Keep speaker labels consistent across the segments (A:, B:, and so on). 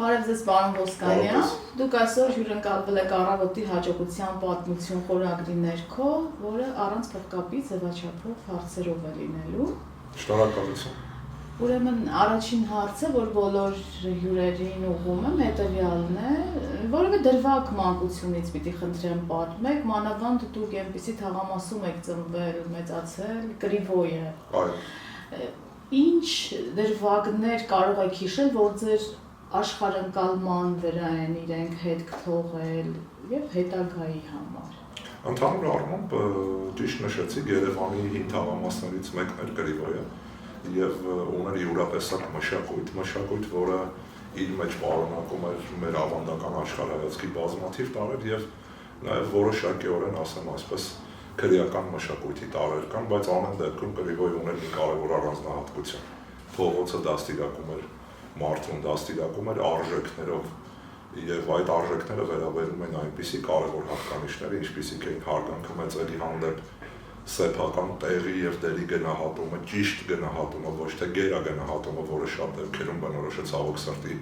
A: Բարև ձեզ, պարոն Ոսկանյան, դուք այսօր հյուրընկալվել եք առավոտի հաջողության պատմություն խորագրի ներքո, որը առանց փղկապի ձևաչափով հարցերով է լինելու։
B: Շնորհակալություն։
A: Ուրեմն առաջին հարցը, որ բոլոր հյուրերին ուղղում եմ, հետևյալն է, որևէ դրվագ մանկությունից պիտի խնդրեմ պատմեք, մանավանդ դուք այնպիսի թաղամասում եք ծնվել, մեծացել, կրիվոյը։
B: Այո։
A: Ինչ դրվագներ կարող եք հիշել, որ ձեր աշխարհընկալման վրա են իրենք հետք թողել եւ հետագայի համար։
B: Ընդհանուր առմամբ ճիշտ նշեցիք, Երևանի հին թաղամասներից մեկն էր Կրիվոյը եւ ուներ յուրատեսակ մշակույթ, որը իր մեջ պարունակում էր մեր ավանդական աշխարհայացքի բազմաթիվ տարրեր եւ նաեւ որոշակիորեն, ասեմ այսպես, քրեական մշակույթի տարրեր կան, բայց ամեն դեպքում Կրիվոյը ուներ մի կարևոր առանձնահատկություն։ Փողոցը դաստիարակում էր մարդուն, դաստիարակում էր արժեքներով եւ այդ արժեքները վերաբերում են այնպիսի կարևոր հատկանիշների, ինչպիսիք են հարգանքը մեծերի հանդեպ, սեփական տեղի եւ դերի գնահատումը, ճիշտ գնահատումը, ոչ թե գերագնահատումը, որը շատ դեպքերում բնորոշ է ցավոք սրտի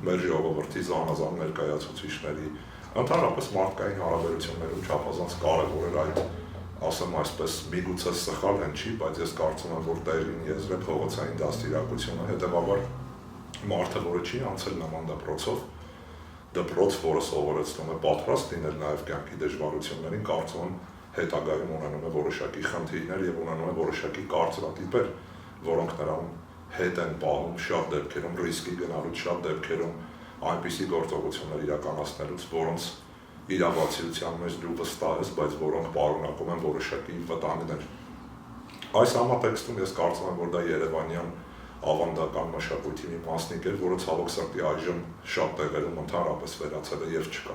B: մեր ժողովրդի զանազան ներկայացուցիչների, ընդհանրապես մարդկային հարաբերություններում չափազանց կարևոր էր այդ, ասեմ այսպես, միգուցե սխալ են չի, բայց ես կարծում եմ, որ տեղին եզր է փողոցային դաստիարակությունը, հետեւաբար մարդը, որը չի անցել նման դպրոց, որը սովորեցնում է պատրաստ լինել նաև կյանքի դժվարություններին, կարծում եմ հետագայում ունենում է որոշակի խնդիրներ եւ ունենում է որոշակի կարծրատիպեր, որոնք նրան հետ են պահում շատ դեպքերում ռիսկի գնալուց, շատ դեպքերում այնպիսի գործողություններ իրականացնելուց, որոնց իրավացիության մեջ դու վստահ ես, բայց որոնք պարունակում են որոշակի վտանգներ։ Այս համատեքստում ես կարծում եմ, որ դա երևանյան ավանդական մշակույթի մի մասնիկ էր, որը ցավոք սրտի այժմ շատ տեղերում ընդհանրապես վերացել է եւ չկա։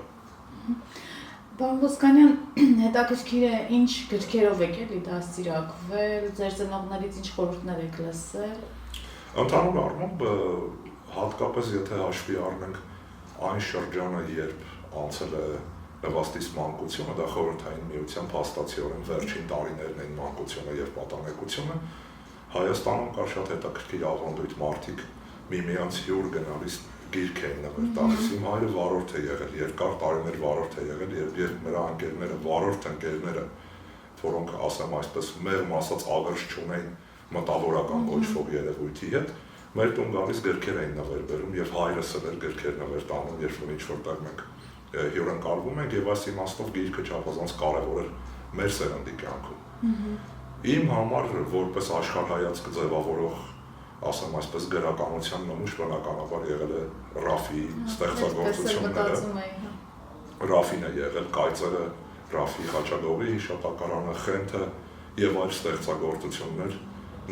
A: Պարոն Ոսկանյան, հետաքրքիր է ինչ գրքերով եք էլի դաստիարակվել, ձեր ծնողներից ինչ խորհուրդներ եք լսել։
B: Ընդհանուր առմամբ հատկապես եթե հաշվի առնենք այն շրջանը, երբ անցել է նվաստից մանկությունը, դա խորհրդային միության փաստացիորեն վերջին տարիներն են մանկությունը եւ պատանեկությունը, Հայաստանում կար շատ հետաքրքիր ավանդույթ մարդիկ միմյանց հյուր գնալիս գիրք էին նվեր տալիս։ Իմ հայրը վարորդ է եղել, երկար տարիներ վարորդ է եղել, երբ նրա ընկերները, վարորդ ընկերները, որոնք ասեմ այսպես մեղմ ասած աղերս չունեին մտավորական կոչվող երևույթի հետ, մեր տուն գալիս գրքեր էին նվեր բերում եւ հայրս էլ գրքեր նվեր տանում, երբ որ ինչ որտեղ մենք հյուրընկալվում ենք եւ այս իմաստով գիրքը չափազանց կարեւոր էր մեր սերնդի կյանքում։ Իմ համար որպես աշխարհայացք ձևավորող, ասեմ այսպես գրականության նմուշ բնականաբար եղել է Ռաֆիի ստեղծագործությունները։ Ռաֆին է եղել Կայծերը, Ռաֆի Խաչատուրի հիշատակարանը, Խենթը եւ այլ ստեղծագործություններ,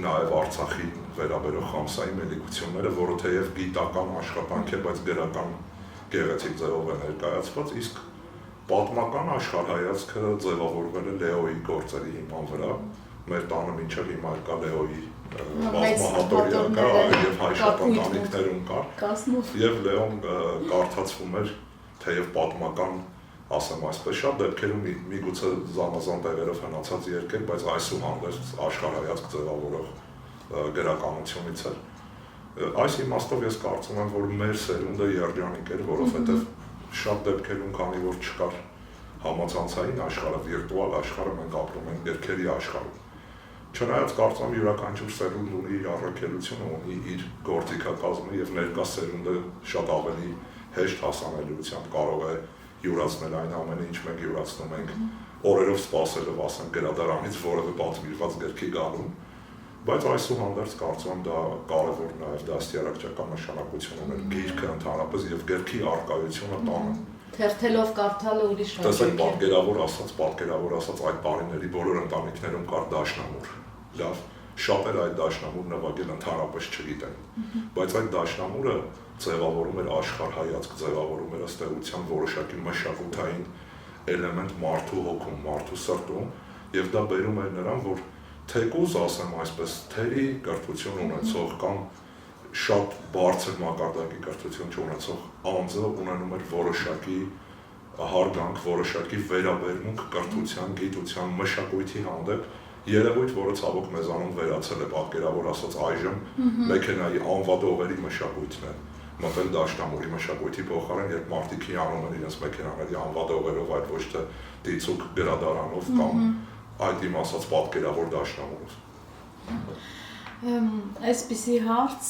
B: նաեւ Արցախի վերաբերող Խամսայի մելիքությունները, որը թեև գիտական աշխատանք է, բայց գրական գեղեցիկ ձևով է ներկայացված, իսկ պատմական աշխարհայացքը ձևավորվել է Լեոյի գործերի հիման վրա։ Մեր տանը մինչև հիմա կա Լեոյի բազմահատորյա կա եւ հայ շատ ընտանիքներում կար եւ Լեոն կարդացվում էր թեև պատմական, ասեմ այսպես, շատ դեպքերում միգուցե զանազան տեղերով հնացած երկեր, բայց այսուհանդերձ աշխարհայացք ձևավորող գրականությունից էր։ Այս իմաստով ես կարծում եմ, որ մեր սերունդը երջանիկ էր, որովհետեւ շատ դեպքերում, քանի որ չկար համացանցային աշխարհը, վիրտուալ աշխարհը, մենք ապրում ենք գրքերի աշխարհում։ Չնայած կարծում եմ յուրաքանչյուր սերունդ ունի իր առաքելությունը, ունի իր գործիքակազմը եւ ներկա սերունդը շատ ավելի հեշտ հասանելիությամբ կարող է յուրացնել այն ամենը, ինչ մենք յուրացնում ենք օրերով սպասելով, ասենք գրադարանից որևէ պատվիրված գրքի գալուն, բայց այսուհանդերձ կարծում եմ դա կարևոր նաեւ դաստիարակչական նշանակություն ուներ գիրքը ընդհանրապես եւ գրքի առկայությունը տանը։
A: Թերթելով կարդալը ուրիշ է։
B: Տեսեք, պատկերավոր ասած այդ տարիների բոլոր ընտանիքներում կար դաշնամուր։ Լավ, շատերը այդ դաշնամուրը նվագել ընդհանրապես չգիտեն, բայց այդ դաշնամուրը ձևավորում էր աշխարհայացք, ձևավորում էր ըստ էության որոշակի մշակութային էլեմենտ մարդու հոգում, մարդու սրտում, եւ դա բերում էր նրան, որ թեկուզ, ասեմ այսպես, թերի կրթություն ունեցող կամ շատ բարձր մակարդակի կրթություն չունեցող անձը ունենում էր որոշակի հարգանք, որոշակի վերաբերմունք կրթության, գիտության, մշակույթի հանդեպ, երևույթ, որը ցավոք մեզանում վերացել է, պատկերավոր ասած այժմ մեքենայի անվադողերի մշակույթն է, մտել դաշնամուրի մշակույթի փոխարեն, երբ մարդիկ հիանում են իրենց մեքենաների անվադողերով, այլ ոչ թե դիցուկ գրադարանով կամ այդ իմ ասած պատկերավոր դաշնամուրով։
A: Այսպիսի հարց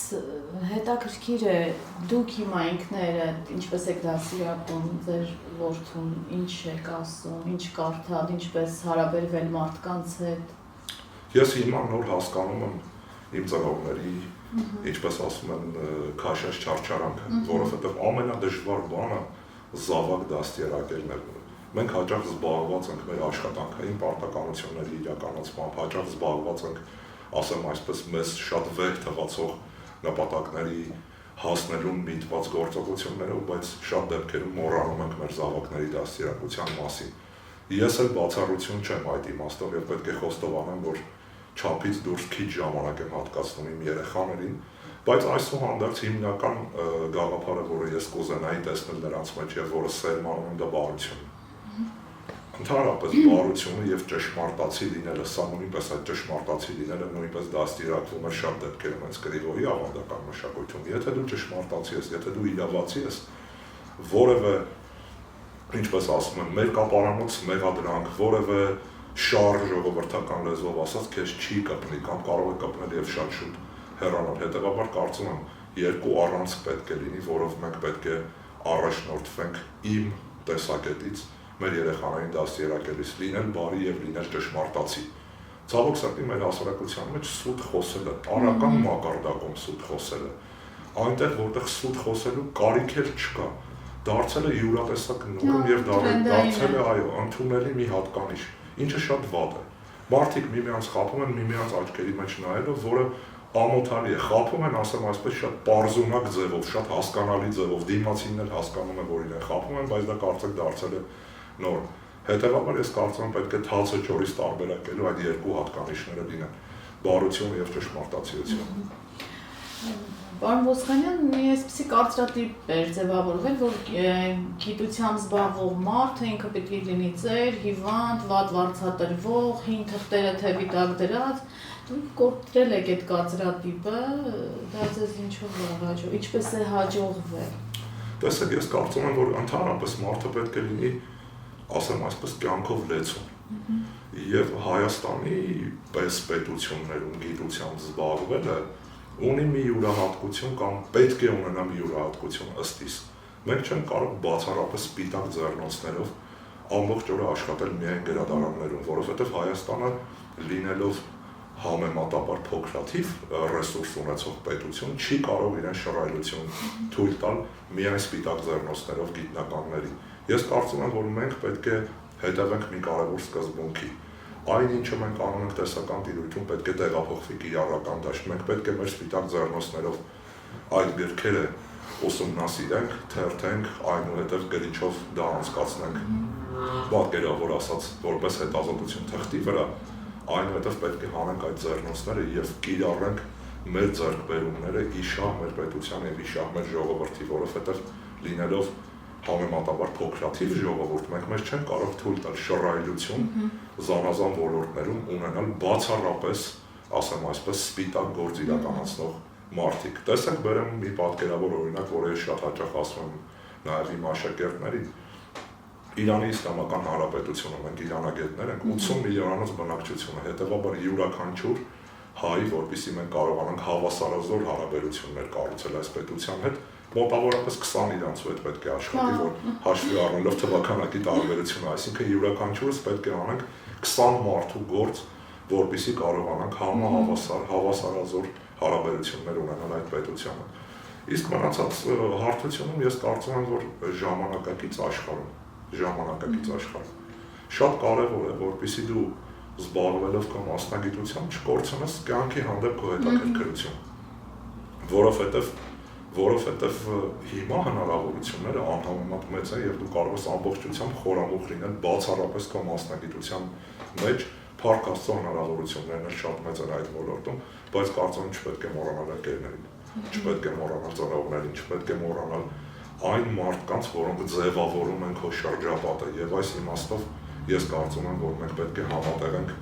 A: հետաքրքիր է, դուք հիմա ինքներդ ինչպես եք դասիրակում ձեր որդուն, ինչ եք ասում, ինչ կարդալ, ինչպես հարաբերվել մարդկանց հետ։
B: Ես հիմա նոր հասկանում եմ իմ ծնողների, ինչպես ասում են, քաշած չարչարանքը, որովհետև ամենադժվար բանը զավակ դաստիարակելն է։ Մենք հաճախ զբաղված ենք մեր աշխատանքային պարտականությունների իրականացմամբ, հաճախ զբաղված ենք, ասեմ այսպես, մեզ շատ վեհ թվացող նպատակների հասնելուն միտված գործողություններով, բայց շատ դեպքերում մոռանում ենք մեր զավակների դաստիարակության մասին։ Ես էլ բացառություն չեմ այդ իմաստով եւ պետք է խոստովանեմ, որ չափից դուրս քիչ ժամանակ եմ հատկացնում իմ երեխաներին, բայց այսուհանդերձ հիմնական գաղափարը, որը ես կուզենայի տեսնել նրանց մեջ եւ որը սերմանում եմ, դա բարությունն է։ Ընդհանրապես բարությունը եւ ճշմարտացի լինելը, սա նույնպես այդ ճշմարտացի լինելը նույնպես դաստիարակվում է շատ դեպքերում հենց Գրիգորի ավանդական մշակույթում։ Եթե դու ճշմարտացի ես, եթե դու իրավացի ես, որևէ, ինչպես ասում են, մերկապարանոց մեղադրանք, որևէ շար ժողովրդական լեզվով ասած քեզ չի կպնի կամ կարող է կպնել եւ շատ շուտ հեռանալ։ Հետեւաբար կարծում եմ երկու առանցք պետք է լինի, որով մենք պետք է առաջնորդվենք իմ տեսակետից մեր երեխաներին դաստիարակելիս, լինել բարի եւ լինել ճշմարտացի։ Ցավոք սրտի մեր հասարակության մեջ սուտ խոսելը, տարական մակարդակում սուտ խոսելը, այնտեղ որտեղ սուտ խոսելու կարիք էլ չկա, դարձել է յուրատեսակ նորմ եւ դարձել է այո, ընդունելի մի հատկանիշ, ինչը շատ վատ է։ Մարդիկ միմյանց խաբում են միմյանց աչքերի մեջ նայելով, որը ամոթալի է, խաբում են, ասեմ այսպես, շատ պարզունակ ձևով, շատ հասկանալի ձևով, դիմացինն էլ հասկանում է, որ իրեն խաբում են, բայց դա կարծեք դարձել է նորմ։ Հետևաբար ես կարծում եմ պետք է թացը ճորից տարբերակելու այդ երկու հատկանիշները լինեն՝ բարություն եւ ճշմարտացիություն։
A: Պարոն Ոսկանյան, մի այսպիսի կարծրատիպ էր ձևավորվել, որ գիտությամբ զբաղվող մարդը ինքը պետք է լինի ծեր, հիվանդ, վատ վարձատրվող, հին թղթերը թևի տակ դրած։ Դուք կորցրել եք այդ կարծրատիպը, դա ձեզ ինչով է հաջողվել, ինչպես է հաջողվել։
B: Տեսեք, ես կարծում եմ, որ ընդհանրապես մարդը պետք է լինի, ասեմ այսպես, կյանքով լեցուն։ Եվ Հայաստանի պես պետություններում գիտությամբ զբաղվելը ունի մի յուրահատկություն կամ պետք է ունենա մի յուրահատկություն ըստ իս։ Մենք չենք կարող բացառապես սպիտակ ձեռնոցներով ամբողջ օրը աշխատել միայն գրադարաններում, որովհետև Հայաստանը լինելով համեմատաբար փոքրաթիվ ռեսուրս ունեցող պետություն չի կարող իրեն շռայլություն թույլ տալ միայն սպիտակ ձեռնոցներով գիտնականների։ Ես կարծում եմ, որ մենք պետք է հետևենք մի կարևոր սկզբունքի։ Այն ինչը մենք անում ենք տեսական տիրույթում պետք է տեղափոխվի կիրառական դաշտ։ Մենք պետք է մեր սպիտակ ձեռնոցներով այդ գրքերը ուսումնասիրենք, թերթենք, այնուհետև գրիչով դա անցկացնենք։ Պատկերավոր ասած, որպես հետազոտություն թղթի վրա, այնուհետև պետք է հանենք այդ ձեռնոցները եւ կիրառենք մեր ձեռքբերումները իշահ մեր պետության եւ իշահ մեր ժողովրդի, որովհետեւ լինելով համեմատաբար փոքրաթիվ ժողովուրդ, մենք մեզ չենք կարող թույլ տալ շռայլություն զանազան ոլորտներում ունենալ բացառապես, ասեմ այսպես, սպիտակ գործ իրականացնող մարդիկ։ Տեսեք, բերեմ մի պատկերավոր օրինակ, որը ես շատ հաճախ ասում եմ նաև իմ աշակերտներին։ Իրանի Իսլամական Հանրապետությունը, մենք իրանագետներ ենք, 80 միլիոնանոց բնակչություն է, հետևաբար յուրաքանչյուր հայ, որպեսզի մենք կարողանանք հավասարազոր հարաբերություններ կառուցել այս պետության հետ, մոտավորապես 20 իրանց հետ պետք է աշխատի, որ հաշվի առնելով թվականակի տարբերությունը, այսինքն յուրաքանչյուրս պետք է անենք 20 մարդու գործ, որպեսզի կարողանանք հավասարազոր հարաբերություններ ունենալ այդ պետությանը։ Իսկ մնացած հարթությունում ես կարծում եմ, որ ժամանակակից աշխարհում շատ կարևոր է, որպեսզի դու զբաղվելով քո մասնագիտությամբ չկորցնես կյանքի հանդեպ քո հետաքրքրությունը, որովհետև հիմա հնարավորությունները անհամեմատ մեծ են եւ դու կարող ես ամբողջությամբ խորամուխ լինել բացառապես քո մասնագիտության մեջ, փառք Աստծո հնարավորություններն էլ շատ մեծ են այդ ոլորտում, բայց կարծում եմ չպետք է մոռանալ ընկերներին, չպետք է մոռանալ ծնողներին, չպետք է մոռանալ այն մարդկանց, որոնք ձևավորում են քո շրջապատը եւ այս իմաստով ես կարծում եմ, որ մենք պետք է համատեղենք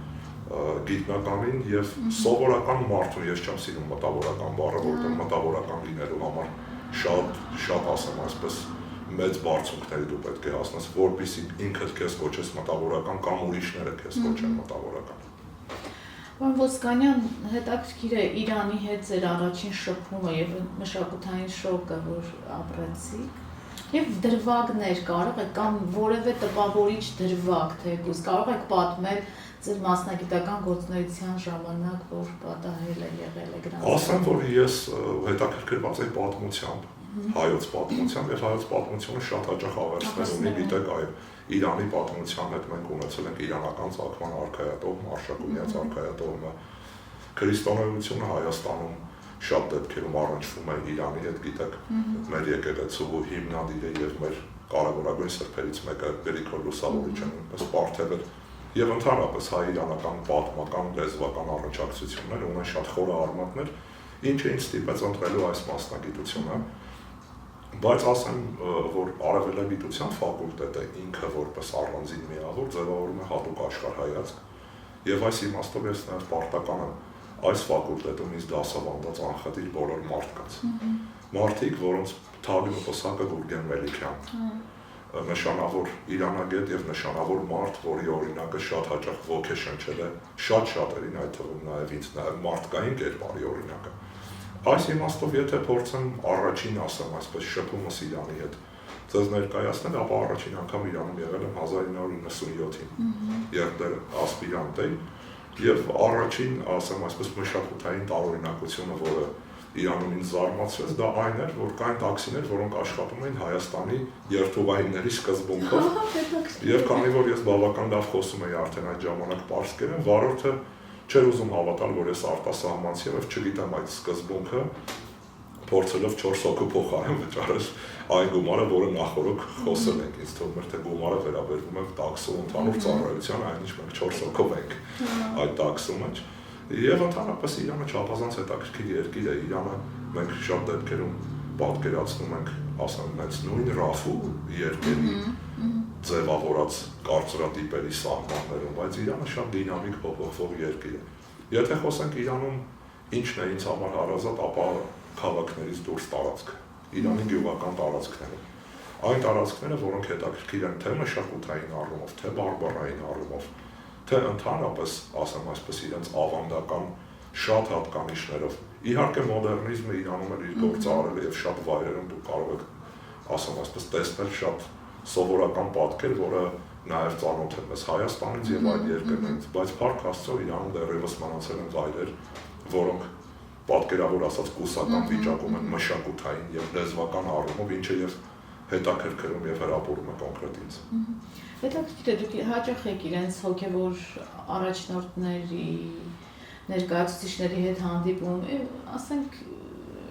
B: գիտնականին եւ սովորական մարդուն, ես չեմ սիրում մտավորական բառը, որտեղ մտավորական լինելու համար շատ ասեմ այսպես մեծ բարձունքների դու պետք է հասնես, որպեսզի ինքդ քեզ կոչես մտավորական կամ ուրիշները քեզ կոչեն մտավորական։
A: Պարոն Ոսկանյան, հետաքրքիր է Իրանի հետ ձեր առաջին շփումը եւ մշակութային շոկը, որ ապրեցիք, եւ դրվագներ կարող եք կամ որևէ տպավորիչ դրվագ, թեկուզ կարող եք պատմել ձեր մասնագիտական գործունեության ժամանակ, որ պատահել է եղել է գրանցել։
B: Ասեմ, որ ես հետաքրքրված եմ պատմությամբ, հայոց պատմությամբ եւ հայոց պատմությունը շատ հաճախ ավերսներ ունի, գիտեք, այո, Իրանի պատմության հետ մենք ունեցել ենք իրանական ցակման արքայատոհ, Արշակունյաց արքայատոհը, քրիստոնեությունը Հայաստանում շատ դեպքերում առնչվում է Իրանի հետ, գիտեք, մեր եկեղեցու հիմնադիրը եւ մեր կարևորագույն սրբերից մեկը Գրիգոր Լուսավորիչը նույնպես պարթել էր եւ ընդհանրապես հայ-իրանական պատմական լեզվական առնչակցություններ ունեն շատ խորը արմատներ, ինչը ինձ ստիպեց ընտրելու այս մասնագիտությունը, բայց ասեմ, որ արևելագիտության ֆակուլտետը ինքը որպես առանձին միավոր ձևավորում է հատուկ աշխարհայացք եւ այս իմաստով ես նաեւ պարտական եմ այս ֆակուլտետում ինձ դասավանդած անխտիր բոլոր մարդկանց։ Մարդիկ, որոնց թագին ու պսակը Գուրգեն Մելիքյան, նշանավոր իրանագետ եւ նշանավոր մարդ, որի օրինակը շատ հաճախ ոգեշնչել է շատ շատերին, այդ թվում նաեւ ինձ նաեւ մարդկային կերպարի օրինակը։ Այս իմաստով եթե փորձեմ առաջին ասեմ այսպես շփումս Իրանի հետ ձեզ ներկայացնել, ապա առաջին անգամ Իրանում եղել եմ 1997-ին, երբ դեռ ասպիրանտ էի, եւ առաջին ասեմ այսպես մշակութային տարօրինակությունը, որը Իրանում ինձ զարմացրեց, դա այն էր, որ կային տաքսիներ, որոնք աշխատում էին Հայաստանի երթուղայինների սկզբունքով, եւ քանի որ ես բավական լավ խոսում էի արդեն այդ ժամանակ պարսկերեն, վարորդը չէր ուզում հավատալ, որ ես արտասահմանցի եմ, եւ չգիտեմ այդ սկզբունքը փորձելով 4 հոգու փոխարեն վճարել այն գումարը, որը նախորդ խոսել ենք, ինձ թվում էր թե գումարը վերաբերվում է տաքսու ընդհանուր ծառայության, այնինչ մենք 4 հոգով ենք այդ տաքսու մեջ։ Եվ ընդհանրապես Իրանը չափազանց հետաքրքիր երկիր է, Իրանը մենք շատ դեպքերում պատկերացնում ենք, ասեմ, այս նույն ռաֆու երկերի ձևավորած կարծրատիպերի սահմաններում, բայց Իրանը շատ դինամիկ փոփոխվող երկիր է։ Եթե խոսենք Իրանում ինչն է ինձ համար հարազատ, ապա քաղաքներից դուրս տարածքը, Իրանի գյուղական տարածքները։ Այն տարածքները, որոնք հետաքրքիր են թե մշակութային առումով, թե բարբառային առումով, թե ընդհանրապես, ասեմ այսպես, իրենց ավանդական շատ հատկանիշներով։ Իհարկե մոդեռնիզմը Իրանում էլ իր գործը արել է եւ շատ վայրերում դու կարող ես, ասեմ այսպես, տեսնել շատ սովորական պատկեր, որը նաեւ ծանոթ է մեզ Հայաստանից եւ այլ երկրներից, բայց փառք Աստծո Իրանում դեռևս մնացել են վայրեր, որոնք պատկերավոր ասած կուսական վիճակում են մշակութային եւ լեզվական առումով, ինչը եւ հետաքրքրում եւ հրապուրում է կոնկրետ ինձ։
A: Հետաքրքիր է, դուք հաճախ եք իրենց հոգևոր առաջնորդների, ներկայացուցիչների հետ հանդիպում, ասենք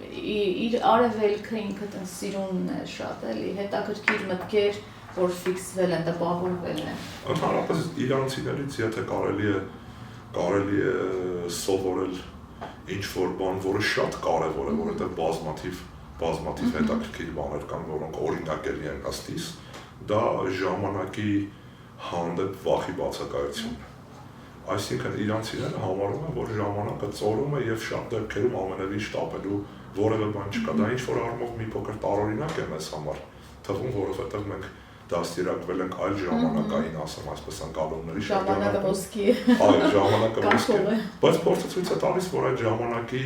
A: իր արևելքը ինքը տենց սիրունն է շատ, էլի, հետաքրքիր մտքեր, որ ֆիքսվել են, տպավորվել են։
B: Ընդհանրապես իրանցիներից եթե կարելի է սովորել ինչ-որ բան, որը շատ կարևոր է, որովհետև բազմաթիվ հետաքրքիր բաներ կան, որոնք օրինակելի են ըստ իս, դա ժամանակի հանդեպ վախի բացակայությունն է։ Այսինքն իրանցիները համարում են, որ ժամանակը ծորում է եւ շատ դեպքերում ամենևին շտապելու որևէ բան չկա։ Դա ինչ-որ առումով մի փոքր տարօրինակ է մեզ համար, թվում, որովհետև մենք դաստիարակվել ենք այլ ժամանակային, ասեմ այսպես, ընկալումների
A: ժամանակը ոսկի է։
B: Այո, ժամանակը ոսկի է։ Բայց փորձը ցույց է տալիս, որ այդ ժամանակի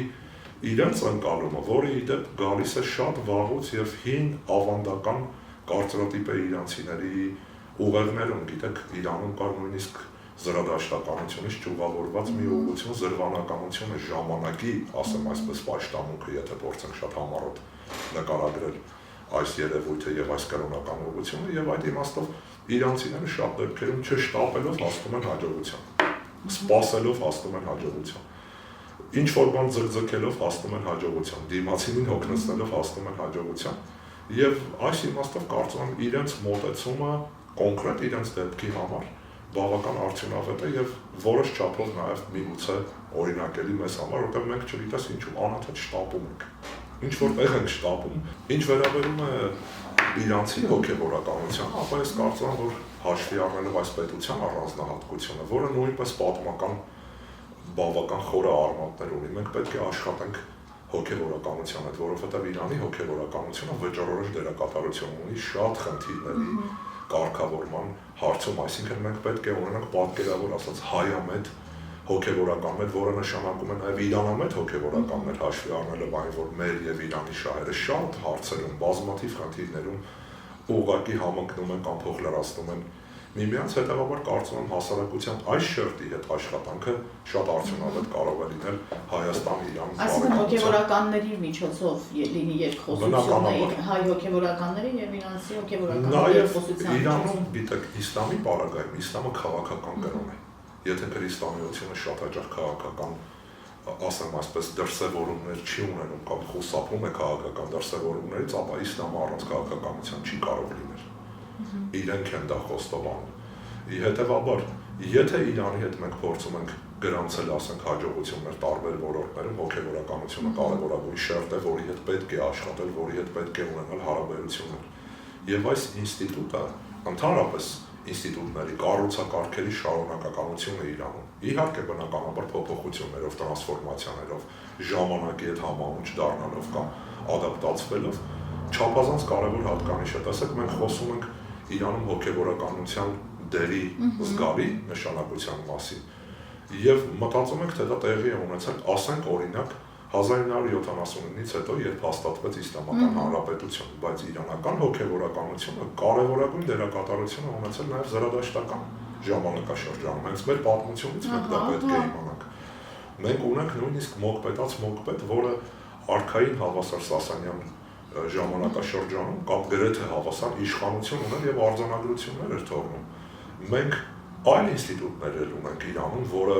B: իրենց ընկալումը, որը ի դեպ գալիս է շատ վաղուց եւ հին ավանդական կարծրատիպ է իրանցիների ուղեղներում, գիտեք, Իրանում կար նույնիսկ զրադաշտականությունից ճյուղավորված մի ուղղություն, զրվանականությունը ժամանակի, ասեմ այսպես, պաշտամունքը, եթե փորձենք շատ համառոտ նկարագրել այս երևույթը եւ այս կրոնական ուղղությունը եւ այդ իմաստով իրանցիները շատ դեպքերում չշտապելով հասնում են հաջողության, սպասելով հասնում են հաջողության, ինչ որ բան ձգձգելով հասնում են հաջողության, դիմացինին հոգնեցնելով հասնում են հաջողության եւ այս իմաստով կարծում եմ իրենց մոտեցումը կոնկրետ իրենց դեպքի համար բավական արդյունավետ է եւ որոշ չափով նաեւ միգուցե օրինակելի մեզ համար, որտեղ մենք չգիտես ինչու անընդհատ շտապում ենք։ Ինչ որ տեղ ենք շտապում, ինչ վերաբերում է իրանցի հոգեվորականության, ապա ես կարծում եմ, որ հաշվի առնելով այս պետության առանձնահատկությունը, որը նույնպես պատմական բավական խորը արմատներ ունի, մենք պետք է աշխատենք հոգևորականության հետ, որովհետև Իրանի հոգևորականությունը վճռորոշ դերակատարություն ունի շատ խնդիրների կարգավորման հարցում, այսինքն մենք պետք է ունենանք պատկերավոր ասած հայամետ հոգևորականներ, որը նշանակում է նաև իրանամետ հոգևորականներ հաշվի առնելով այն, որ մեր եւ Իրանի շահերը շատ հարցերում, բազմաթիվ խնդիրներում ուղղակի համընկնում են կամ փոխ լրացնում են միմյանց, հետևաբար կարծում եմ հասարակության այս շերտի հետ աշխատանքը շատ արդյունավետ կարող է լինել Հայաստան-Իրան
A: Այսինքն հոգևորականների միջոցով լինի երկխոսությունը հայ հոգևորականների եւ իրանցի հոգևորականների երկխոսության
B: Իրանում գիտեք իսլամի պարագայում իսլամը քաղաքական կրոն է եթե քրիստոնեությունը շատ հաճախ քաղաքական ասեմ այսպես դրսևորումներ չի ունենում կամ խուսափում է քաղաքական դրսևորումներից, ապա իսլամը առանց քաղաքականության չի կարող լինել իրենք են դա խոստովանում հետևաբար եթե Իրանի հետ մենք փորձում ենք գրանցել ասենք հաջողություններ տարբեր ոլորտներում հոգևորականությունը կարևորագույն շերտ է որի հետ պետք է աշխատել որի հետ պետք է ունենալ հարաբերություններ եւ այս ինստիտուտը ընդհանրապես ինստիտուտների կառուցակարգերի շարունակականությունը Իրանում իհարկե բնականաբար փոփոխություններով տրանսֆորմացիաներով ժամանակի հետ համահունչ դառնալով կամ ադապտացվելով չափազանց կարևոր հատկանիշ է տեսեք մենք խոսում ենք Իրանում հոգևորականության դերի զգալի նշանակության մասին եւ մտածում ենք թե դա տեղի է ունեցել ասենք օրինակ 1979-ից հետո երբ հաստատվեց Իսլամական Հանրապետությունը, բայց իրանական հոգևորականությունը կարևորագույն դերակատարություն է ունեցել նաև զրադաշտական ժամանակաշրջանում։ Հենց մեր պատմությունից մենք դա պետք է իմանանք։ Մենք ունենք նույնիսկ մոգպետ, որը արքային Հավասար Սասանյան ժամանակաշրջանում կամ գրեթե հավասար իշխանություն ուներ եւ արձանագրություններ էր թողնում։ Մենք այլ ինստիտուտներ ունենք Իրանում, որը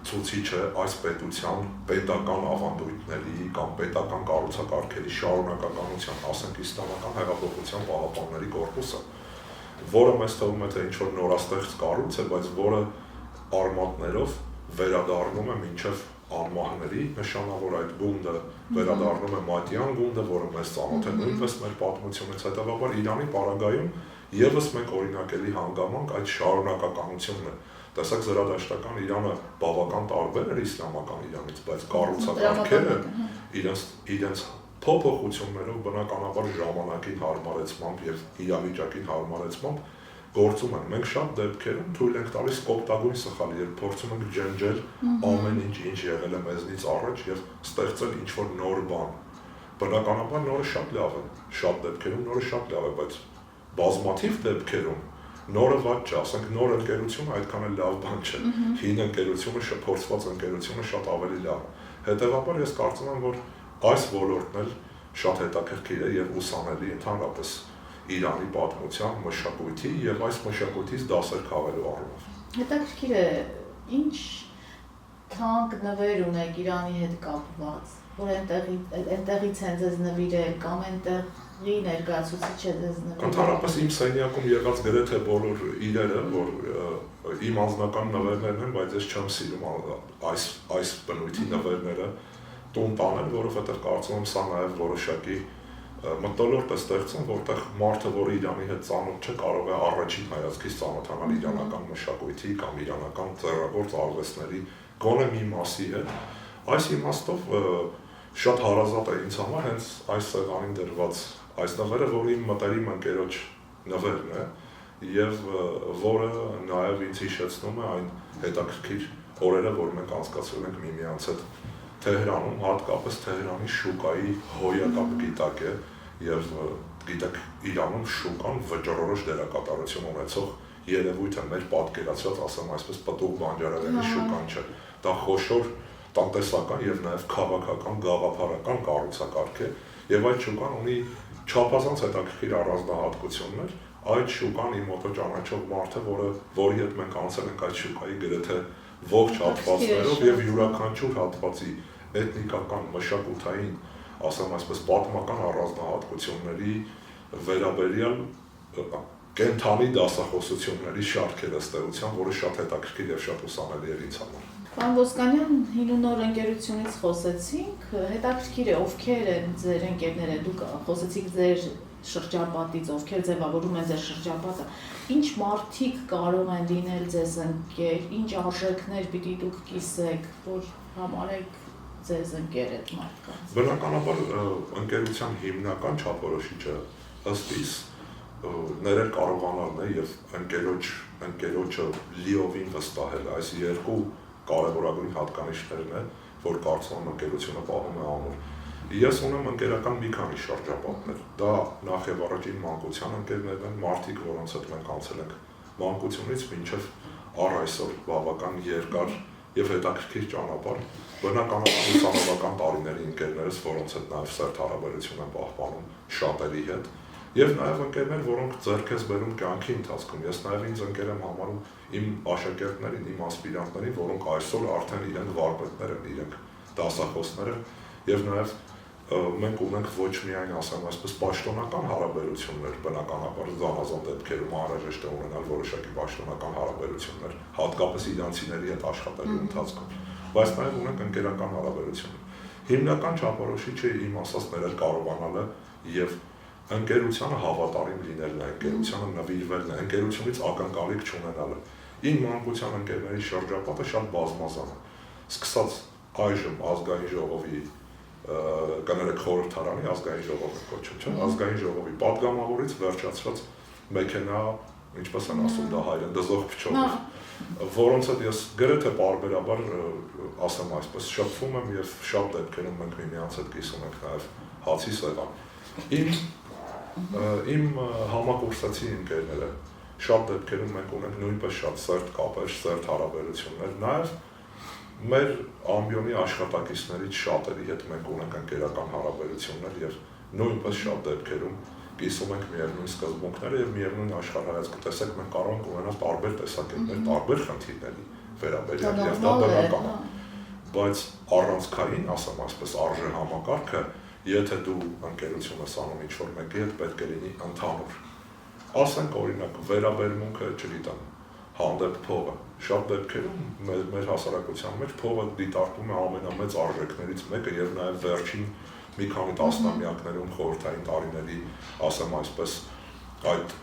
B: ցուցիչ է այս պետության պետական ավանդույթների կամ պետական կառուցակարգերի շարունակականության, ասենք իսլամական հեղափոխության պահապանների կորպուսը, որը մեզ թվում է թե ինչ-որ նորաստեղծ կառույց է, բայց որը արմատներով վերադառնում է մինչև անմահների նշանավոր այդ գունդը, վերադառնում է Մատյան գունդը, որը մեզ ծանոթ է նույնպես մեր պատմությունից, հետևաբար Իրանի պարագայում եւս մենք օրինակելի հանգամանք այդ շարունակականությունն է։ Տեսակ զրադաշտական Իրանը բավական տարբեր էր իսլամական Իրանից, բայց կառուցակարգերը իրենց փոփոխություններով բնականաբար ժամանակին հարմարեցմամբ եւ իրավիճակին հարմարեցմամբ գործում են։ Մենք շատ դեպքերում թույլ ենք տալիս կոպտագույն սխալ, երբ փորձում ենք ջնջել ամեն ինչ եղել է մեզնից առաջ եւ ստեղծել ինչ-որ նոր բան։ Բնականաբար նորը շատ լավ է, շատ դեպքերում նորը շատ լավ է, բայց բազմաթիվ դեպքերում նորը վատ չէ, ասենք նոր ընկերությունը այդքան էլ լավ բան չէ։ Հին ընկերությունը, շփոթված ընկերությունը շատ ավելի լավ է։ Հետևաբար ես կարծում եմ, որ այս ոլորտն էլ շատ հետաքրքիր է եւ ուսանելի ընդհանրապես Իրանի պատմության, մշակույթի եւ այս մշակույթից դասեր քաղելու առումով։
A: Հետաքրքիր է, ինչ թանկ նվեր ունեք Իրանի հետ կապված, որ այնտեղից են ձեզ նվիրել կամ այնտեղի ներկայացուցիչ է ձեզ նվիրել։
B: Ընդհանրապես իմ սենյակում եղած գրեթե բոլոր իրերը, որ իմ անձնական նվերներն են, բայց ես չեմ սիրում այս բնույթի նվերները տուն տանել, որովհետեւ կարծում եմ սա նաեւ որոշակի մտոլորտ է ստեղծում, որտեղ մարդը, որը Իրանի հետ ծանոթ չէ, կարող է առաջին հայացքից ծանոթանալ իրանական մշակույթի կամ իրանական ձեռագործ արվեստների գոնե մի մասի հետ։ Այս իմաստով շատ հարազատ է ինձ համար հենց այս սեղանին դրված այս նվերը, որը իմ մտերիմ ընկերոջ նվերն է եւ որը նաեւ ինձ հիշեցնում է այն հետաքրքիր օրերը, որ մենք անցկացրել ենք միմյանց հետ Թեհրանում, հատկապես Թեհրանի շուկայի հոյակապ գիտակ է եւ գիտեք Իրանում շուկան վճռորոշ դերակատարություն ունեցող երևույթ է, մեր պատկերացրած, ասեմ այսպես, պտուղ բանջարեղենի շուկան չէ, դա խոշոր տնտեսական եւ նաեւ քաղաքական գաղափարական կառուցակարգ է եւ այդ շուկան ունի չափազանց հետաքրքիր առանձնահատկություններ, այդ շուկան իմ մոտը ճանաչող մարդը, որի հետ մենք անցել ենք այդ շուկայի գրեթե ողջ հատվածներով եւ յուրաքանչյուր հատվածի էթնիկական, մշակութային, ասեմ այսպես, պատմական առանձնահատկությունների վերաբերյալ կենթանի դասախոսությունների շարքեր ըստ էության, որը շատ հետաքրքիր եւ շատ ուսանելի էր ինձ համար։
A: Պարոն Ոսկանյան, հին ու նոր ընկերությունից խոսեցինք, հետաքրքիր է, ովքեր են ձեր ընկերները, դուք խոսեցիք ձեր շրջապատից, ովքեր ձևավորում են ձեր շրջապատը, ինչ մարդիկ կարող են լինել ձեզ ընկեր, ինչ արժեքներ պիտի դուք կիսեք, որ համարեք ձեզ ընկեր այդ մարդկանց։
B: Բնականաբար ընկերության հիմնական չափորոշիչը ըստ իս ներել կարողանալն է եւ ընկերոջը լիովին վստահել, այս երկու կարևորագույն հատկանիշներն է, որ կարծում եմ ընկերությունը պահում է ամուր։ Ես ունեմ ընկերական մի քանի շրջապատներ, դա նախ եւ առաջին մանկության ընկերներն են, մարդիկ, որոնց հետ մենք անցել ենք մանկությունից մինչև առ այսօր բավական երկար եւ հետաքրքիր ճանապարհ, բնականաբար ուսանողական տարիների ընկերներս, որոնց հետ նաեւ սերտ հարաբերություն են պահպանում շատերի հետ, եւ նաեւ ընկերներ, որոնք ձեռք ես բերում կյանքի ընթացքում։ Ես նաեւ ինձ ընկեր եմ համարում իմ աշակերտներին, իմ ասպիրանտներին, որոնք այսօր արդեն իրենք վարպետներ են, իրենք դասախոսներ են, եւ նաեւ մենք ունենք ոչ միայն ասեմ այսպես պաշտոնական հարաբերություններ, բնականաբար զանազան դեպքերում անհրաժեշտ է ունենալ որոշակի պաշտոնական հարաբերություններ, հատկապես իրանցիների հետ աշխատելու ընթացքում, բայց նաև ունենք ընկերական հարաբերություններ։ Հիմնական չափորոշիչը իմ ասած ներել կարողանալը եւ ընկերությանը հավատարիմ լինելն է, ընկերությանը նվիրվելն է, ընկերությունից ակնկալիք չունենալը։ Իմ մանկության ընկերների շրջապատը շատ բազմազան է։ Սկսած այժմ ազգային ժողովի կներեք խորհրդարանի ազգային ժողովի կոչում, չէ՞, ազգային ժողովի падգամավորից վերջացրած մեքենա, ինչպես են ասում դա հայերեն, դզող փչով, որոնց հետ ես գրեթե պարբերաբար ասեմ այսպես շփվում եմ եւ շատ դեպքերում մենք միմյանց հետ կիսում ենք նաեւ հացի սեղան։ Իմ համակուրսացի ընկերները շատ դեպքերում մենք ունենք նույնպես շատ սերտ կապեր, սերտ հարաբերություններ, նաեւ մեր ամբիոնի աշխատակիցներից շատերի հետ մենք ունենք ընկերական հարաբերություններ եւ նույնպես շատ դեպքերում կիսում ենք միևնույն սկզբունքները եւ միևնույն աշխարհայացք։ Տեսեք, մենք կարող ենք ունենալ տարբեր տեսակետներ, տարբեր խնդիրների վերաբերյալ եւ դա բնական է։ Բայց առանցքային, ասեմ այսպես, արժե համակարգը, եթե դու ընկերություն ես անում ինչ-որ մեկի հետ, պետք է լինի ընդհանուր։ Ասենք օրինակ, վերաբերմունքը, չգիտեմ, հանդեպ փողը։ Շատ դեպքերում մեր հասարակության մեջ փողը դիտարկվում է ամենամեծ արժեքներից մեկը եւ նաեւ վերջին մի քանի տասնամյակներում խորհրդային տարիների, ասեմ այսպես, այդ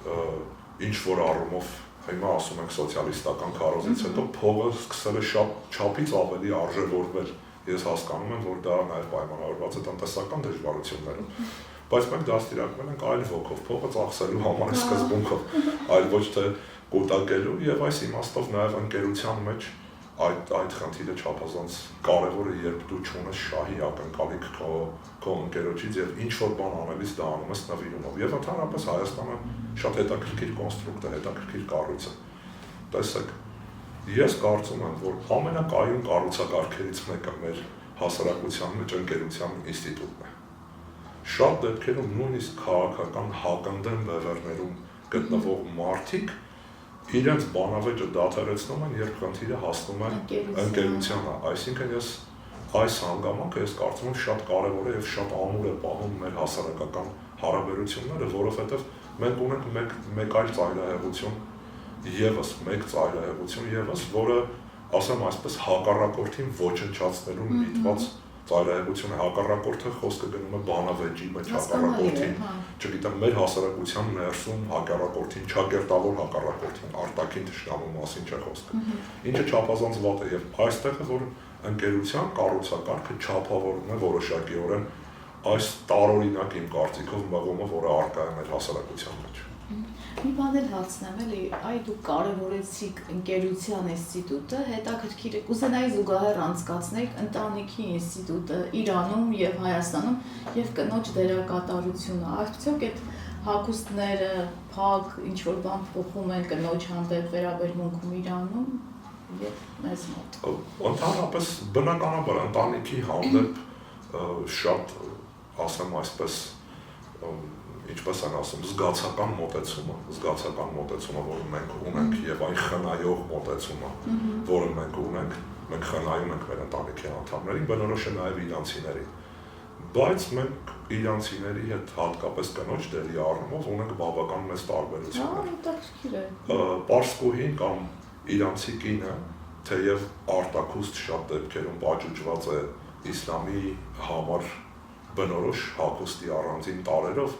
B: ինչ որ առումով հիմա ասում ենք սոցիալիստական քարոզից հետո փողը սկսել է շատ չափից ավելի արժևորվել։ Ես հասկանում եմ, որ դա նաեւ պայմանավորված է տնտեսական դժվարություններով։ Բայց մենք դաստիարակվել ենք այլ ոգով, փողը ծախսելու համար սկզբունքով, այլ ոչ թե կուտակելու եւ այս իմաստով նաեւ ընկերության մեջ այդ խնդիրը չափազանց կարեւոր է, երբ դու չունես շահի ակնկալիք քո ընկերոջից եւ ինչ որ բան անելիս դա անում ես նվիրումով։ Եվ ընդհանրապես Հայաստանը շատ հետաքրքիր կոնստրուկտ է, հետաքրքիր կառույց է։ Տեսեք, ես կարծում եմ, որ ամենակայուն կառուցակարգերից մեկը մեր հասարակության մեջ ընկերության ինստիտուտն է։ Շատ դեպքերում նույնիսկ քաղաքական հակընդդեմ բևեռներում գտնվող մարդիկ իրենց բանավեճը դադարեցնում են, երբ խնդիրը հասնում է ընկերությանը, այսինքն ես այս հանգամանքը ես կարծում եմ շատ կարևոր է եւ շատ ամուր է պահում մեր հասարակական հարաբերությունները, որովհետեւ մենք ունենք մեկ այլ ծայրահեղություն եւս, որը ասեմ այսպես հակառակորդին ոչնչացնելու միտված ծայրահեղություն է, հակառակորդը խոսքը գնում է բանավեճի մեջ հակառակորդին, չգիտեմ, մեր հասարակության ներսում հակառակորդին, չակերտավոր հակառակորդին, արտաքին թշնամու մասին չէ խոսքը, ինչը չափազանց վատ է եւ այստեղ է, որ ընկերության կառուցակարգը չափավորում է որոշակիորեն այս տարօրինակ իմ կարծիքով մղումը, որը առկա է մեր հասարակության մեջ։
A: Մի բան էլ հարցնեմ, էլի, այ դուք կարևորեցիք ընկերության ինստիտուտը, հետաքրքիր է, կուզենայի զուգահեռ անցկացնեք ընտանիքի ինստիտուտը Իրանում եւ Հայաստանում եւ կնոջ դերակատարությունը։ Արդյոք այդ հագուստները, փակ, ինչ որ բան փոխում են կնոջ հանդեպ վերաբերմունքում Իրանում եւ մեզ մոտ։
B: Ընդհանրապես բնականաբար ընտանիքի հանդեպ շատ, ասեմ այսպես, ինչպես են ասում, զգացական մոտեցումը, որը մենք ունենք եւ այն խնայող մոտեցումը, որը մենք ունենք, մենք խնայում ենք մեր ընտանիքի անդամներին, բնորոշ է նաեւ իրանցիներին։ Բայց մենք իրանցիների հետ հատկապես կնոջ դերի առումով ունենք բավական մեծ տարբերություններ։ Պարսկուհին կամ իրանցի կինը, թեև արտաքուստ շատ դեպքերում պատժուճված է իսլամի համար բնորոշ հագուստի առանձին տարերով,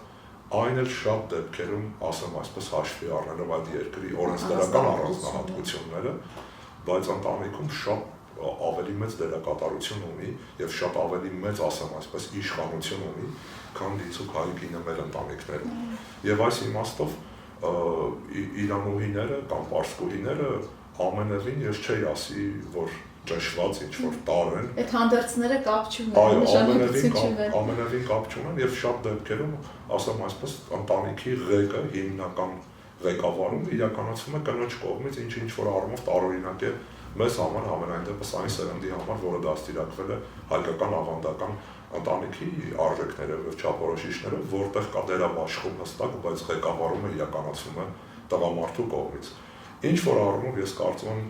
B: այն էլ շատ դեպքերում, ասեմ այսպես հաշվի առնելով այդ երկրի օրենսդրական առանձնահատկությունները, բայց ընտանիքում շատ ավելի մեծ դերակատարություն ունի եւ շատ ավելի մեծ, ասեմ այսպես, իշխանություն ունի, քան դիցուք հայ կինը մեր ընտանիքները։ Եվ այս իմաստով իրանուհիները կամ պարսկուհիները ամենևին ես չէի ասի, որ ճնշված ինչ-որ տար են։
A: Այդ հանդերձները կապ չունեն, նշանակություն չունեն։
B: Ամենևին կապ չունեն եւ շատ դեպքերում, ասեմ այսպես, ընտանիքի ղեկը հիմնական ղեկավարում իրականացվում է կնոջ կողմից, ինչ-որ առումով տարօրինակ է մեզ համար, համենայն դեպս այն սերնդի համար, որը դաստիարակվել է հայկական ավանդական ընտանիքի արժեքները եւ չափորոշիչները, որտեղ կա դերաբաշխում հստակ, բայց ղեկավարումը իրականացվում է տղամարդու կողմից։ Ինչ որ առումով ես կարծում եմ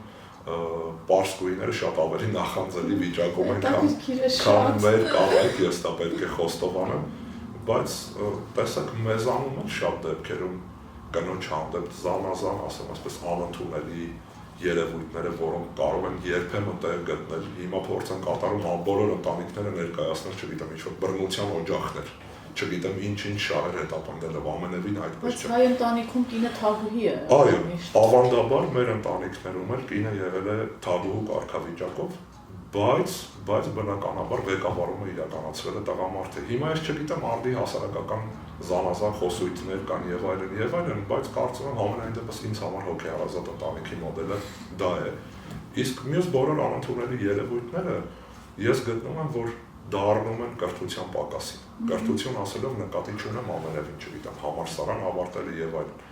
B: պարսկուհիները շատ ավելի նախանձելի վիճակում են, քան մեր կանայք, ես դա պետք է խոստովանեմ, բայց տեսեք մեզանում են շատ դեպքերում կնոջ հանդեպ զանազան, ասեմ այսպես, անընդունելի երևույթները, որոնք կարող են երբեմն տեղ գտնել, հիմա փորձ են կատարում բոլոր ընտանիքները ներկայացնել, չգիտեմ, ինչ-որ բռնության օջախներ, չգիտեմ ինչ-ինչ շահեր հետապնդելով, ամենևին այդպես չէ։
A: Բայց հայ ընտանիքում կինը թագուհի է։
B: Այո, ավանդաբար մեր ընտանիքներում էլ կինը եղել է թագուհու կարգավիճակով, բայց բնականաբար ղեկավարումը իրականացվել է տղամարդը։ Հիմա ես չգիտեմ արդի հասարակական զանազան խոսույթներ կան եւ այլն, բայց կարծում եմ ամենայն դեպս ինձ համար հոգեհարազատ ընտանիքի մոդելը դա է։ Իսկ մյուս բոլոր անընդունելի երևույթները ես գտնում եմ, որ դառնում են կրթության պակասին։ Կրթություն ասելով նկատի չունեմ ամենևին, չգիտեմ, համալսարան ավարտել եւ այլն։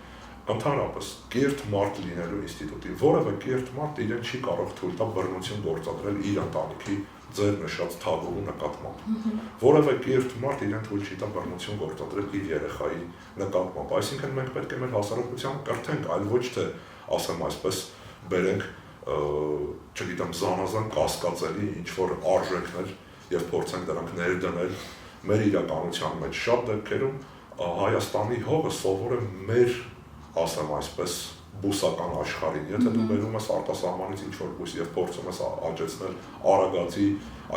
B: Ընդհանրապես կիրթ մարդ լինելու ինստիտուտի որևէ կիրթ մարդ իրեն չի կարող թույլ տա բռնություն գործադրել իր ընտանիքի ձեր նշած թագուհու նկատմամբ։ Որևէ կիրթ մարդ իրեն թույլ չի տա բռնություն գործադրել իր երեխայի նկատմամբ։ Այսինքն մենք պետք է մեր հասարակության կրթենք, այլ ոչ թե, ասեմ այսպես, բերենք, չգիտեմ, զանազան կասկածելի ինչ-որ արժեքներ եւ փորձենք դրանք ներդնել մեր իրականության մեջ։ Շատ դեպքերում Հայաստանի հողը սովոր է մեր, ասեմ այսպես, բուսական աշխարհին, եթե դու բերում ես արտասահմանից ինչ-որ բույս եւ փորձում ես աճեցնել Արագածի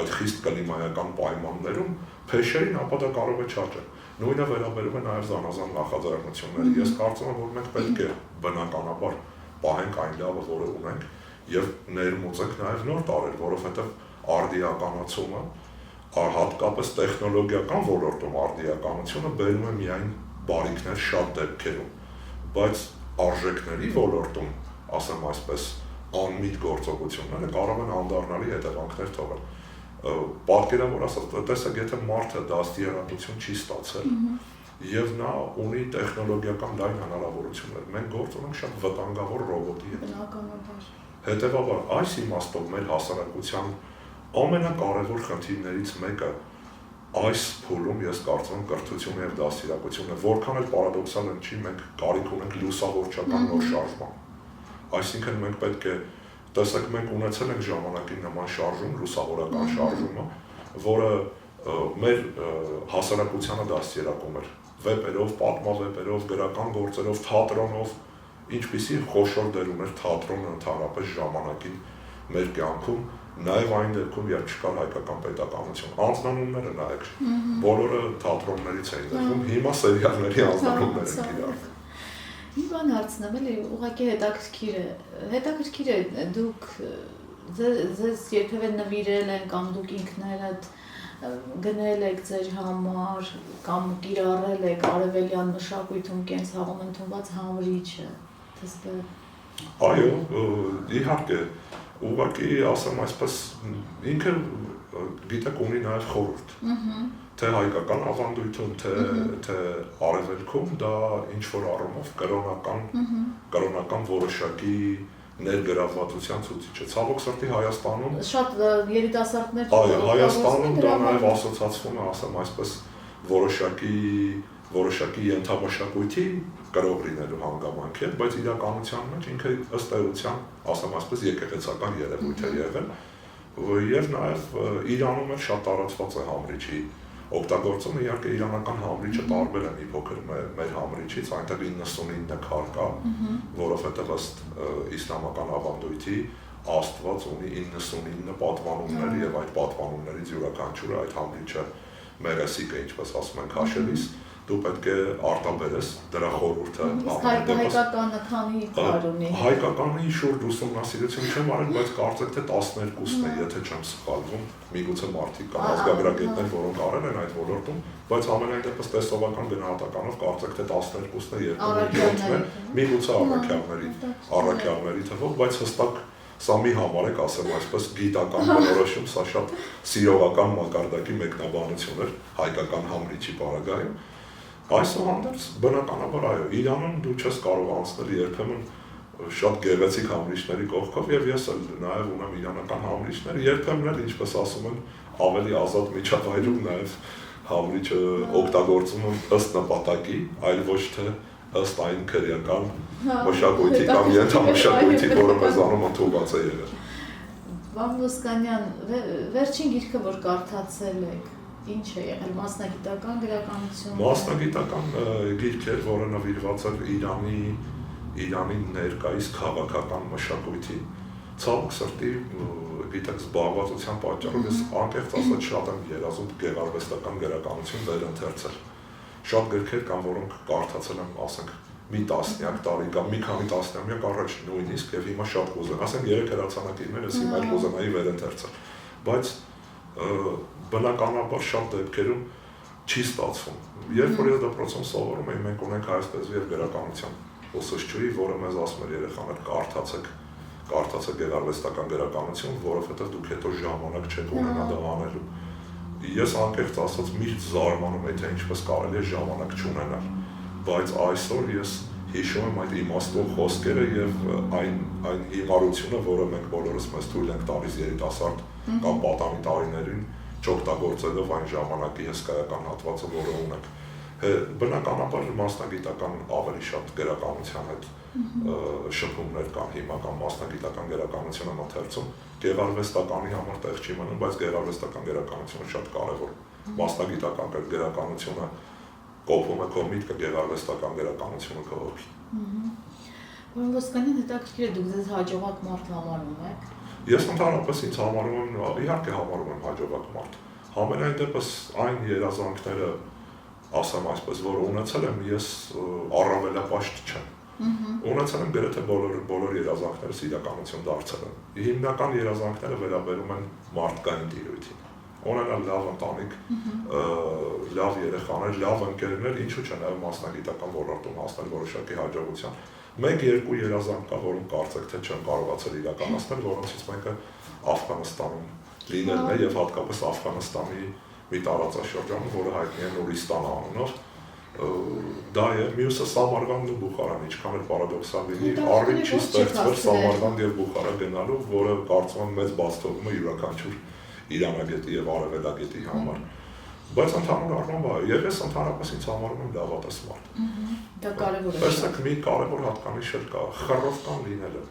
B: այդ խիստ կլիմայական պայմաններում, փեշերին ապա դա կարող է չաճել։ Նույնը վերաբերում է նաեւ զանազան նախաձեռնությունների։ Ես կարծում եմ, որ մենք պետք է բնականաբար պահենք այն լավը, որը ունենք եւ ներմուծենք նաեւ նոր տարեր, որովհետեւ արդիականացումը, հատկապես տեխնոլոգիական ոլորտում արդիականությունը բերում է միայն բարիքներ շատ դեպքերում, բայց արժեքների ոլորտում, ասեմ այսպես, անմիտ գործողությունները կարող են անդառնալի հետևանքներ թողել։ Պատկերավոր ասած, տեսեք, եթե մարդը դաստիարակություն չի ստացել եւ նա ունի տեխնոլոգիական լայն հնարավորություններ, մենք գործ ունենք շատ վտանգավոր ռոբոտի հետ։
A: Բնականաբար։
B: Հետևաբար, այս իմաստով մեր հասարակության ամենակարևոր խնդիրներից մեկը այս փուլում ես կարծում եմ կրթությունը եւ դաստիարակությունը, որքան էլ պարադոքսալ չի, մենք կարիք ունենք լուսավորչական նոր շարժման։ Այսինքն մենք պետք է, տեսեք, մենք ունեցել ենք ժամանակին նման շարժում, լուսավորական շարժումը, որը մեր հասարակությանը դաստիարակում էր վեպերով, պատմավեպերով, գրական գործերով, թատրոնով, ինչպիսի խոշոր դեր ուներ թատրոնը ընդհանրապես ժամանակին մեր կյանքում, նաև այն դեպքում, երբ չկար հայկական պետականություն, անձնանունները նայեք, բոլորը թատրոններից էին դրվում, հիմա սերիալների անձնանուններ են կիրառվում։
A: Մի բան հարցնեմ, էլի ուղղակի հետաքրքիր է, դուք ձեզ երբևէ նվիրել են կամ դուք ինքներդ գնել եք ձեր համար կամ կիրառել եք արևելյան մշակույթում կենցաղում ընդունված համրիչը,
B: Այո, իհարկե, ուղղակի ասեմ այսպես, ինքը գիտեք ունի նաև խորհուրդ, թե հայկական ավանդույթում, թե արևելքում դա ինչ-որ առումով կրոնական որոշակի ներգրավվածության ցուցիչ է։ Ցավոք սրտի Հայաստանում
A: շատ երիտասարդներ
B: Հայաստանում դա նաև ասոցացվում է, ասեմ այսպես, որոշակի ենթամշակույթի կրող լինելու հանգամանքի հետ, բայց իրականության մեջ ինքը ըստ էության, ասեմ այսպես, եկեղեցական երևույթ է եղել, եւ նաև Իրանում էլ շատ տարածված է համրիչի օգտագործումը, իհարկե իրանական համրիչը տարբեր է մի փոքր մեր համրիչից, այնտեղ 99 քար կա, որովհետև ըստ իսլամական ավանդույթի Աստված ունի 99 պատվանուններ եւ այդ պատվանուններից յուրաքանչյուրը այդ համրիչը մեղեսիկ է, ինչպես ասում են քաշելիս, դու պետք է արտաբերես դրա խորհուրդը
A: հայկականը քանի քար ունի։
B: Հայկականի շուրջ ուսումնասիրություն չեմ արել, բայց կարծեք թե 12-ն է, եթե չեմ սխալվում, միգուցե մարդիկ կան ազգագրագետներ, որոնք արել են այդ ոլորտում, բայց ամենայն դեպս տեսողական գնահատականով կարծեք թե 12-ն է, երկու է, միգուցե առաքյալների թվով, բայց հստակ սա մի համարեք, ասեմ այսպես, գիտական բնորոշում, սա շատ սիրողական մակարդակի մեկնաբանություն էր հայկական համրիչի պարագայում։ Այսուհանդերձ, բնականաբար այո, Իրանում դու չես կարող անցնել երբեմն շատ գեղեցիկ համրիչների կողքով եւ ես էլ նաեւ ունեմ իրանական համրիչներ, երբեմն էլ ինչպես ասում են, ավելի ազատ միջավայրում նաեւ համրիչը օգտագործում եմ ըստ նպատակի, այլ ոչ թե ըստ այն քրեական մշակույթի կամ ենթամշակույթի, որը մեզանում ընդունված է եղել։
A: Վան Ոսկանյան, վերջին գիրքը, որ կարդացել եք, ինչ է եղել, մասնագիտական գրականություն։
B: Մասնագիտական գիրք էր, որը նվիրված էր Իրանի ներկայիս քաղաքական մշակույթին։ Ցավոք սրտի, գիտեք, զբաղվածության պատճառով ես անկեղծ ասած շատ եմ երազում գեղարվեստական գրականություն վերընթերցել։ Շատ գրքեր կան, որոնք կարդացել եմ, ասենք, մի տասնյակ տարի կամ մի քանի տասնյակ առաջ նույնիսկ եւ հիմա շատ կուզեմ, ասենք 3 հեռացանակիրներ ես հիմա կուզենայի վերընթերցել, բայց բնականաբար շատ դեպքերում չի ստացվում։ Երբ որ ես դպրոցում սովորում էի, մենք ունենք հայոց լեզվի եւ գրականության ուսուցչուհի, որը մեզ ասում էր երեխաներ կարդացեք գեղարվեստական գրականություն, որովհետեւ դուք հետո ժամանակ չեք ունենա դա անելու։ Ես անկեղծ ասած միշտ զարմանում եմ, թե ինչպես կարելի է ժամանակ չունենալ, բայց այսօր ես հիշում եմ այդ իմաստուն խոսքերը եւ այն հիմարությունը, որը մենք բոլորս մեզ թույլ ենք տալիս երիտասարդ կամ պատանի տարիներին չօգտագործելով այն ժամանակի հսկայական հատվածը, որը ունենք։ Բնականաբար մասնագիտական ավելի շատ գրականության հետ շփումներ կան հիմա կամ մասնագիտական գրականությունը մթերցում, գեղարվեստականի համար տեղ չի մնում, բայց գեղարվեստական գրականությունը շատ կարևոր։ Մասնագիտական գրականությունը կոփում է քո միտքը, գեղարվեստական գրականությունը քո հոգին։
A: Վան Ոսկանյան, հետաքրքիր է, դուք ձեզ հաջողակ մարդ համարում եք։
B: Ես ընդհանրապես ինձ համարում եմ, իհարկե համարում եմ հաջողակ մարդ։ Համենայն դեպս այն երազանքները, ասեմ այսպես, որ ունեցել եմ, ես առավելապաշտ չեմ։ Ունեցել եմ գրեթե բոլոր երազանքներս իրականություն դարձել են։ Հիմնական երազանքները վերաբերում են մարդկային տիրույթին։ Ունենալ լավ ընտանիք, լավ երեխաներ, լավ ընկերներ, ինչու՞ չէ նաև մասնագիտական ոլորտում հասնել որոշակի հաջողության։ 1-2 երազանք կա, որոնք կարծեք թե չեմ կարողացել իրականացնել, որոնցից մեկը Աֆղանստանում լինելն է եւ հատկապես Աֆղանստանի մի տարածաշրջանում, որը հայտնի է Նուրիստան անունով։ Դա է, մյուսը Սամարգանդն ու Բուխարան, ինչքան էլ պարադոքսալ լինի, առիթ չի ստեղծվել Սամարգանդ եւ Բուխարա գնալու, որը կարծում եմ մեծ բաց թողում է յուրաքանչյուր իրանագետի եւ արևելագետի համար։ Բայց ընդհանուր առմամբ եւ ես ընդհանրապես ինձ համարում եմ լավատես մարդ։
A: Դա կարևոր է։
B: Տեսեք, մի կարևոր հատկանիշ էլ կա, խռովկան լինելը,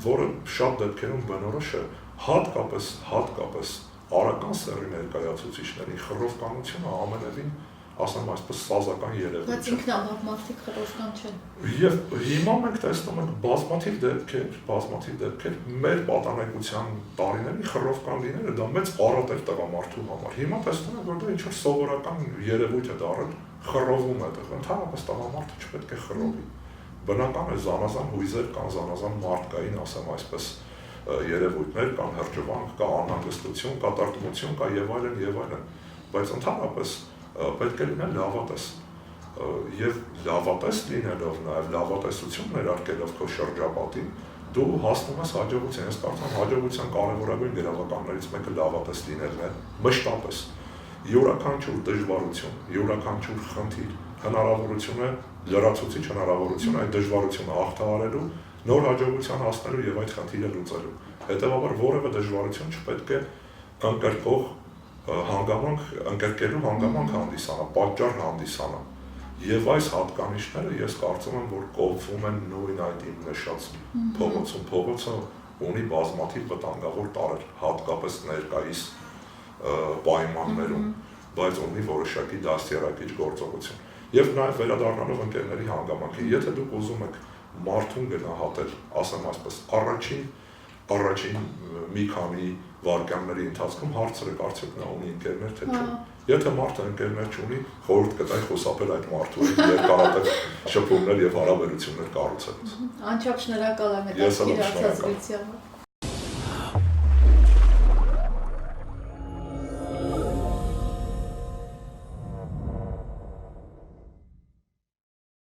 B: որը շատ դեպքերում բնորոշ է, հատկապես արական սեռի ներկայացուցիչների խռովկանությունը ամենևին, ասեմ այսպես, սազական երևույթ է։
A: Բայց ինքնաբավ մարդիկ խռովկան չեն։
B: Եվ հիմա մենք տեսնում ենք բազմաթիվ դեպքեր մեր պատանեկության տարիների խռովկան լինելը դա մեծ առատ էր տղամարդու համար։ Հիմա տեսնում ենք, որ դա ինչ-որ սովորական երևույթ է դառել, խռովում է դա։ Ընդհանրապես տղամարդը չպետք է խռովի։ Բնական է զանազան հույզեր կան, զանազան մարդկային, ասեմ այսպես, երևույթներ կան, հրճվանք կա, անհանգստություն կա, տրտմություն կա եւ այլն, բայց ընդհանրապես պետք է լինել լավատես եւ լավատես լինելով նաեւ լավատեսություն ներարկելով քո շրջապատին դու հասնում ես հաջողության։ Ես կարծում եմ հաջողության կարևորագույն գրավականներից մեկը լավատես լինելն է մշտապես։ Յուրաքանչյուր դժվարություն, յուրաքանչյուր խնդիր հնարավորություն է, լրացուցիչ հնարավորություն այդ դժվարությունը հաղթահարելու, նոր հաջողության հասնելու եւ այդ խնդիրը լուծելու։ Հետեւաբար որևէ դժվարություն չպետք է ընկրկող ընկերկելու հանգամանք հանդիսանա, պատճառ հանդիսանա։ Եվ այս հատկանիշները ես կարծում եմ, որ կոփվում են նույն այդ իմ նշած փողոցում։ Փողոցը ունի բազմաթիվ վտանգավոր տարրեր, հատկապես ներկայիս պայմաններում, բայց ունի որոշակի դաստիարակիչ գործողություն։ Եվ նաև վերադառնալով ընկերների հանգամանքի, եթե դուք ուզում եք մարդուն գնահատել, ասեմ այսպես, առաջին մի քանի վայրկյանների ընթացքում հարցրեք, արդյոք նա ունի ընկերներ, թե չէ։ Եթե մարդը ընկերներ չունի, խորհուրդ կտայի խոսապել այդ մարդու հետ, երկարատև շփումներ եւ հարաբերություններ կառուցել։
A: Անչափ շնորհակալ եմ այդ ասացիության։